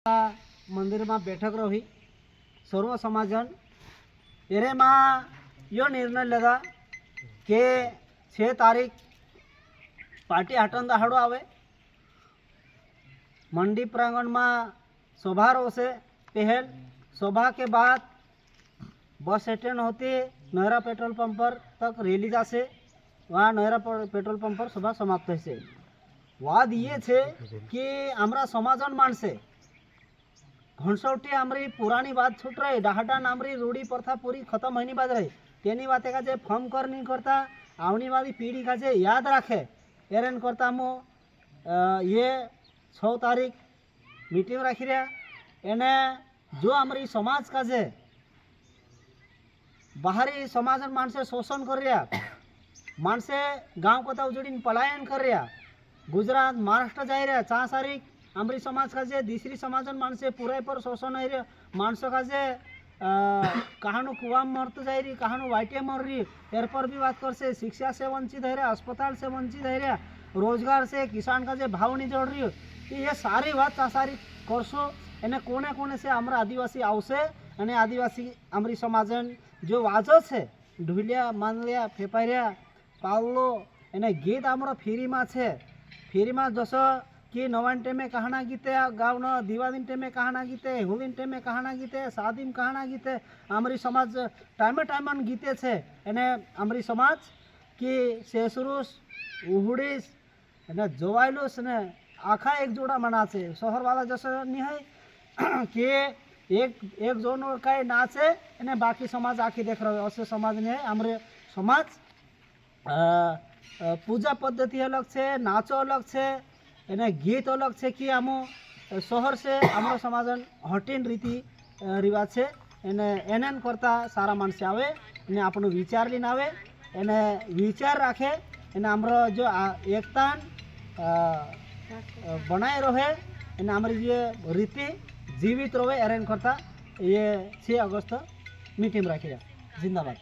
मंदिर में बैठक रही सर्व समाजन एरे में यो निर्णय लेगा कि 6 तारीख पार्टी हटन दहाड़ो आवे मंडी प्रांगण में सभा रोसे पहल सभा के बाद बस स्टैंड होती नहरा पेट्रोल पंप पर तक रैली जासे वहाँ नहरा पेट्रोल पंप पर सभा समाप्त है। वाद ये छे कि आमरा समाजन मानसे घणसौटी आमरी पुरानी बात छूट रही डाहटान आमरी रूढ़ी प्रथा पूरी खत्म होनी बात रही तेनी बाते का जे फॉर्म कर नहीं करता आवनी वाली पीढ़ी का जे याद रखे एरन करता मो ये 6 तारीख मीटिंग रखी रहा एने जो आमरी समाज का जे बाहरी समाज मानसे शोषण कर रहा मानसे गाँव कथा उजड़ी पलायन कर रहा गुजरात महाराष्ट्र जा रहा 4 तारीख आमरी समाज का जे दूसरी समाजन मानसे पूरे पर शोषण हो रहा मानसों का जे कहानु कुआ मरत जा रही कहानु वाइटे मर रही एर पर भी बात कर से शिक्षा से वंचित है रहा अस्पताल से वंचित है रहा रोजगार से किसान का जे भाव नहीं जोड़ रही ये सारी बात सारी करशो एने कोने कोने से हमारा आदिवासी आवशे अने आदिवासी आमरी समाजन जो वाजो है ढुलिया मानलिया फेपारिया पावलो एने गीत आमरो फ्री में छे फ्री में जसो कि नवान टेमे कहाना गीते गाँव दिवालीन टेमे कहाना गीते होलीन टेमे कहाना गीते शादी में कहाना गीते आमरी समाज टाइमे टाइम गीते छे एने आमरी समाज कि शेषरुस उहुड़ीस एने जोवायलुस ने आखा एक जोड़ा मना छे शहर वाला जैसे नहीं है कि एक जोन कई नाचे एने बाकी समाज आखी देख रहे ऐसे समाज नहीं है आमरे समाज पूजा पद्धति अलग छे नाचो अलग छे एने गीत अलग है कि आमो शहर से आमरो समाजन हटीन रीति रिवाज से एने एनएन करता सारा मानसे आवे एने आपनो विचार लीन आवे एने विचार राखे एने आमरो जो एकतान बनाए रहे एने आमरी ये रीति जीवित रहे एरेन करता ये 6 अगस्त मीटिंग राखी जिंदाबाद।